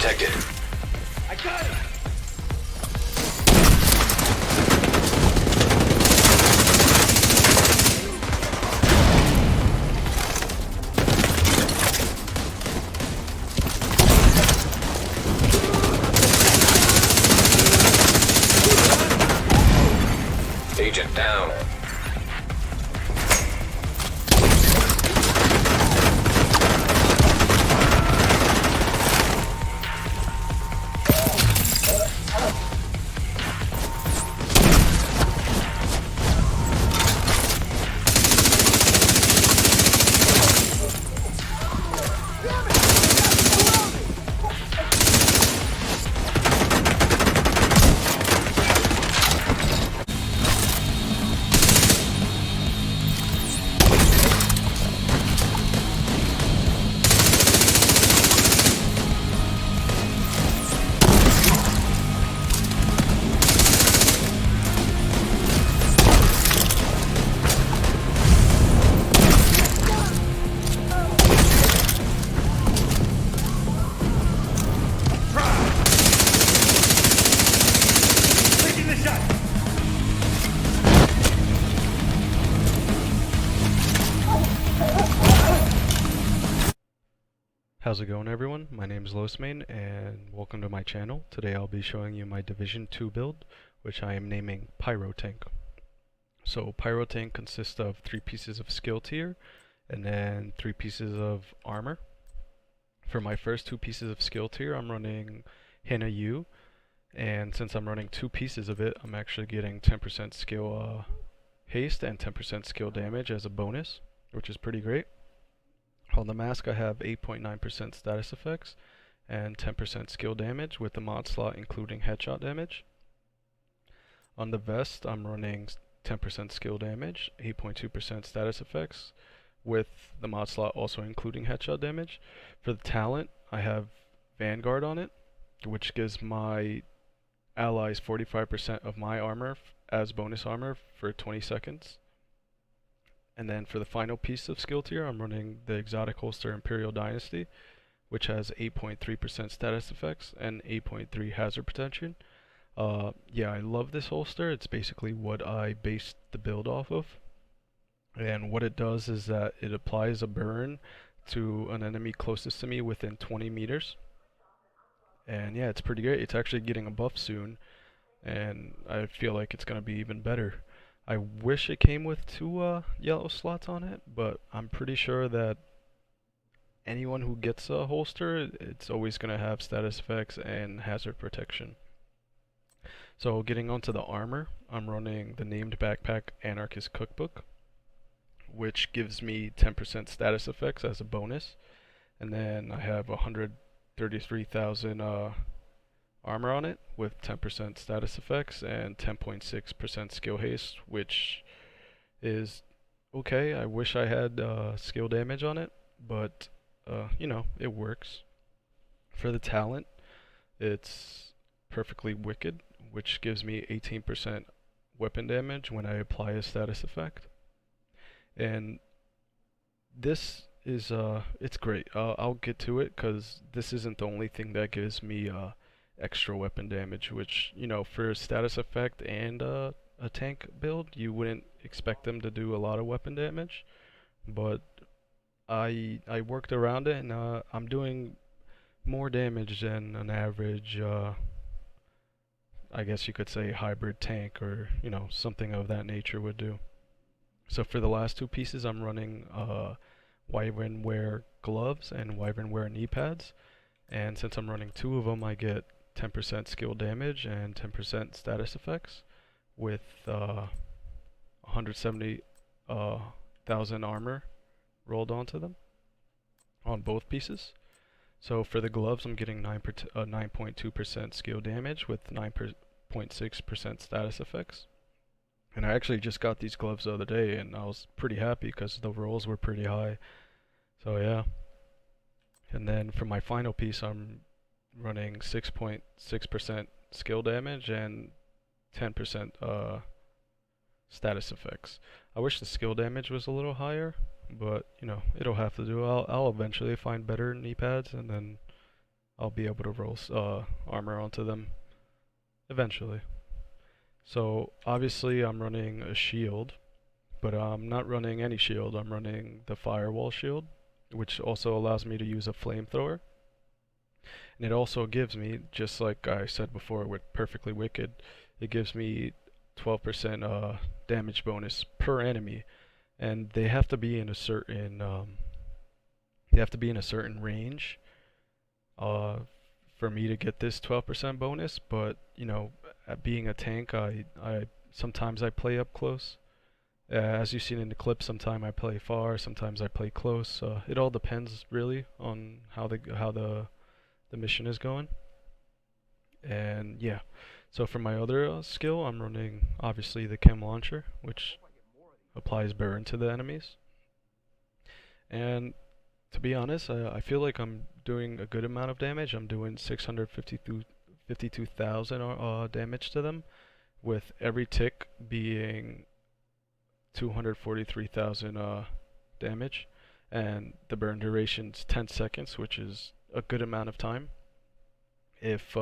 detected. I got him! Agent down. Taking the shot! How's it going, everyone? My name is Losmain and welcome to my channel. Today I'll be showing you my Division 2 build, which I am naming Pyro-Tank. So Pyro-Tank consists of 3 pieces of skill tier and then 3 pieces of armor. For my first 2 pieces of skill tier I'm running Hina U, and since I'm running 2 pieces of it I'm actually getting 10% skill haste and 10% skill damage as a bonus, which is pretty great. On the mask I have 8.9% status effects and 10% skill damage with the mod slot including headshot damage. On the vest I'm running 10% skill damage, 8.2% status effects with the mod slot also including headshot damage. For the talent I have Vanguard on it, which gives my allies 45% of my armor as bonus armor for 20 seconds. And then for the final piece of skill tier, I'm running the exotic holster Imperial Dynasty, which has 8.3% status effects and 8.3 hazard protection. Yeah, I love this holster. It's basically what I based the build off of. And what it does is that it applies a burn to an enemy closest to me within 20 meters. And yeah, it's pretty great. It's actually getting a buff soon, and I feel like it's going to be even better. I wish it came with 2 yellow slots on it, but I'm pretty sure that anyone who gets a holster, it's always going to have status effects and hazard protection. So getting onto the armor, I'm running the named backpack Anarchist Cookbook, which gives me 10% status effects as a bonus, and then I have 133,000 armor on it with 10% status effects and 10.6% skill haste, which is okay. I wish I had skill damage on it, but you know, it works. For the talent, it's Perfectly Wicked, which gives me 18% weapon damage when I apply a status effect. And this is it's great. I'll get to it because this isn't the only thing that gives me extra weapon damage, which, you know, for a status effect and a tank build you wouldn't expect them to do a lot of weapon damage, but I worked around it, and I'm doing more damage than an average I guess you could say hybrid tank, or you know, something of that nature would do. So for the last 2 pieces I'm running Wyvern Wear gloves and Wyvern Wear knee pads, and since I'm running 2 of them I get 10% skill damage and 10% status effects with 170,000 armor rolled onto them on both pieces. So for the gloves I'm getting 9.2% skill damage with 9.6% status effects. And I actually just got these gloves the other day and I was pretty happy because the rolls were pretty high. So yeah. And then for my final piece I'm running 6.6% skill damage and 10% status effects. I wish the skill damage was a little higher, but you know, it'll have to do. I'll eventually find better knee pads and then I'll be able to roll armor onto them eventually. So obviously I'm running a shield, but I'm not running any shield. I'm running the firewall shield, which also allows me to use a flamethrower. And it also gives me, just like I said before with Perfectly Wicked, it gives me 12% damage bonus per enemy, and they have to be in a certain range uh, for me to get this 12% bonus. But you know, being a tank, I sometimes I play up close. As you've seen in the clip, sometimes I play far, sometimes I play close. It all depends really on how the mission is going. And yeah, so for my other skill, I'm running obviously the chem launcher, which applies burn to the enemies. And to be honest, I feel like I'm doing a good amount of damage. I'm doing 652,000 damage to them, with every tick being 243,000 damage, and the burn duration's 10 seconds, which is a good amount of time. If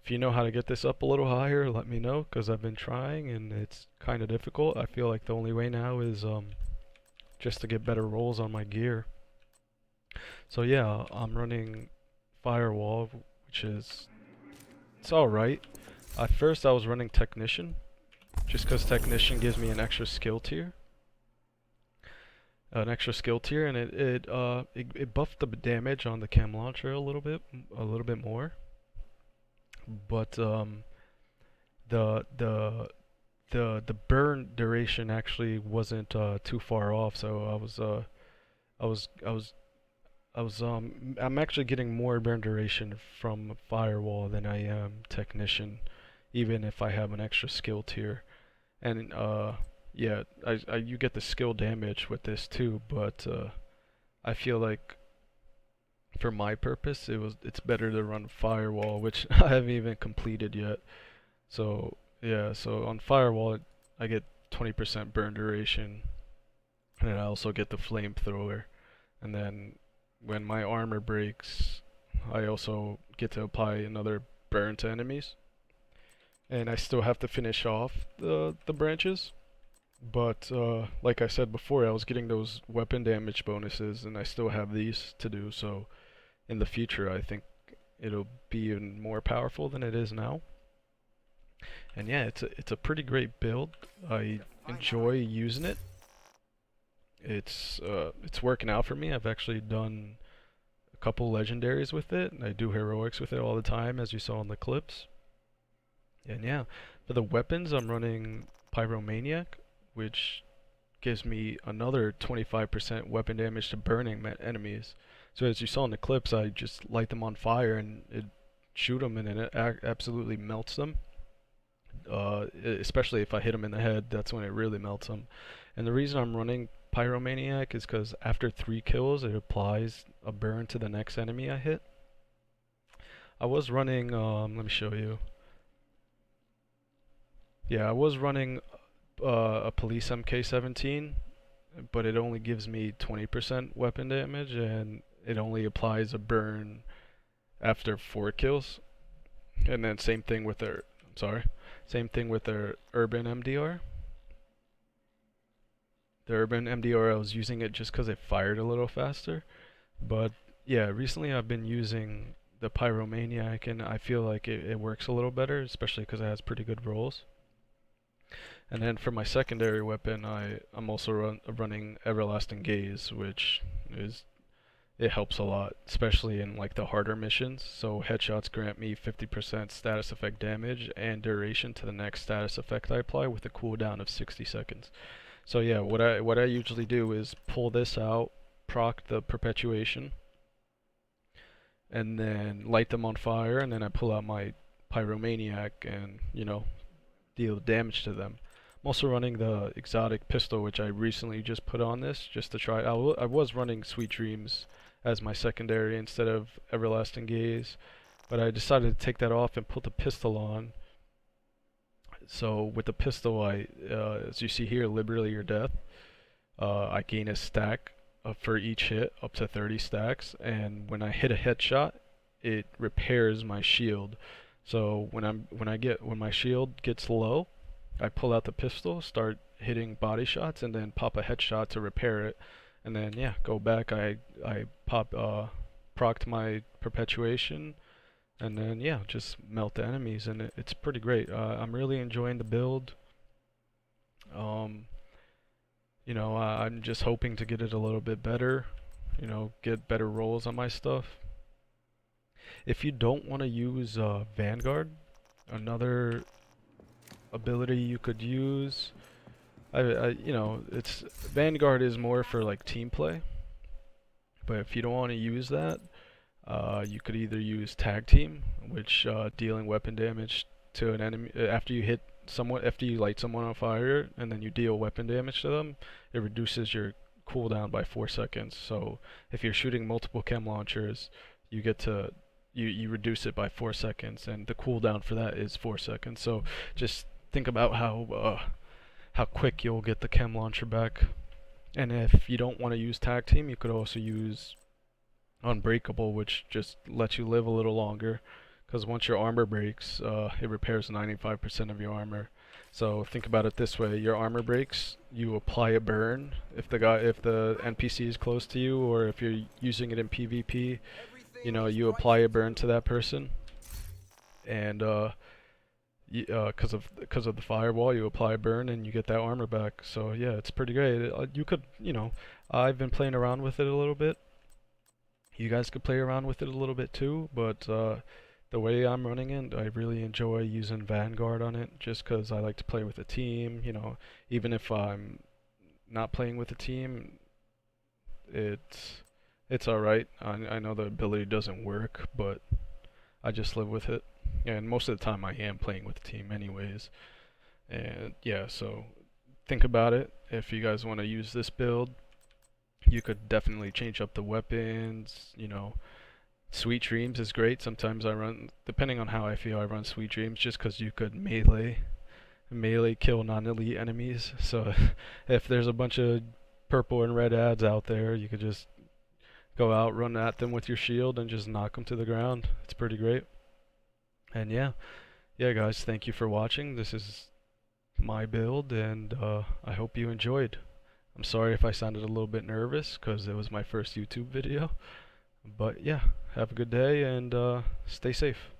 you know how to get this up a little higher, let me know, because I've been trying and it's kind of difficult. I feel like the only way now is just to get better rolls on my gear. So yeah, I'm running Firewall, which is, it's alright. At first I was running Technician, just because Technician gives me an extra skill tier. And it buffed the damage on the chem launcher a little bit more. But the the the burn duration actually wasn't too far off, so I was I was I'm actually getting more burn duration from Firewall than I am Technician, even if I have an extra skill tier. And yeah, you get the skill damage with this too, but I feel like for my purpose it's better to run Firewall, which I haven't even completed yet. So yeah, so on Firewall I get 20% burn duration, and I also get the flamethrower. And then when my armor breaks, I also get to apply another burn to enemies. And I still have to finish off the branches. But like I said before, I was getting those weapon damage bonuses, and I still have these to do. So in the future, I think it'll be even more powerful than it is now. And yeah, it's a pretty great build. I enjoy using it. It's working out for me. I've actually done a couple legendaries with it, and I do heroics with it all the time, as you saw in the clips. And yeah, for the weapons, I'm running Pyromaniac, which gives me another 25% weapon damage to burning enemies. So as you saw in the clips, I just light them on fire and it shoot them, and it absolutely melts them. Especially if I hit them in the head, that's when it really melts them. And the reason I'm running Pyromaniac is because after 3 kills, it applies a burn to the next enemy I hit. I was running, let me show you. Yeah, I was running a police MK17, but it only gives me 20% weapon damage, and it only applies a burn after 4 kills. And then same thing with their, same thing with their urban MDR. The urban MDR, I was using it just because it fired a little faster. But yeah, recently I've been using the Pyromaniac, and I feel like it works a little better, especially because it has pretty good rolls. And then for my secondary weapon, I'm also running Everlasting Gaze, which it helps a lot, especially in like the harder missions. So headshots grant me 50% status effect damage and duration to the next status effect I apply, with a cooldown of 60 seconds. So yeah, what I usually do is pull this out, proc the perpetuation, and then light them on fire, and then I pull out my Pyromaniac and, you know, deal damage to them. I'm also running the exotic pistol, which I recently just put on this just to try. I was running Sweet Dreams as my secondary instead of Everlasting Gaze, but I decided to take that off and put the pistol on. So with the pistol, as you see here, Liberally or Death, I gain a stack for each hit, up to 30 stacks, and when I hit a headshot, it repairs my shield. So when my shield gets low, I pull out the pistol, start hitting body shots, and then pop a headshot to repair it. And then yeah, go back. I procced my perpetuation, and then yeah, just melt the enemies, and it's pretty great. I'm really enjoying the build. Um, I'm just hoping to get it a little bit better. Get better rolls on my stuff. If you don't want to use Vanguard, another ability you could use, it's Vanguard is more for like team play. But if you don't want to use that, you could either use Tag Team, which dealing weapon damage to an enemy after you hit someone, after you light someone on fire, and then you deal weapon damage to them, it reduces your cooldown by 4 seconds. So if you're shooting multiple chem launchers, you get to you reduce it by 4 seconds, and the cooldown for that is 4 seconds. So just think about how quick you'll get the chem launcher back. And if you don't want to use Tag Team, you could also use Unbreakable, which just lets you live a little longer. Because once your armor breaks, it repairs 95% of your armor. So think about it this way: your armor breaks, you apply a burn if the NPC is close to you, or if you're using it in PvP, you apply a burn to that person, and because of the firewall, you apply a burn and you get that armor back. So yeah, it's pretty great. You could, I've been playing around with it a little bit. You guys could play around with it a little bit too, but the way I'm running it, I really enjoy using Vanguard on it, just because I like to play with a team. Even if I'm not playing with a team, it's alright. I know the ability doesn't work, but I just live with it. And most of the time I am playing with a team anyways. And yeah, so think about it. If you guys want to use this build, you could definitely change up the weapons. Sweet Dreams is great. Sometimes I run, depending on how I feel, I run Sweet Dreams just because you could melee kill non-elite enemies. So if there's a bunch of purple and red ads out there, you could just go out, run at them with your shield, and just knock them to the ground. It's pretty great. And yeah guys, thank you for watching. This is my build, and I hope you enjoyed. I'm sorry if I sounded a little bit nervous because it was my first YouTube video, but yeah, have a good day and stay safe.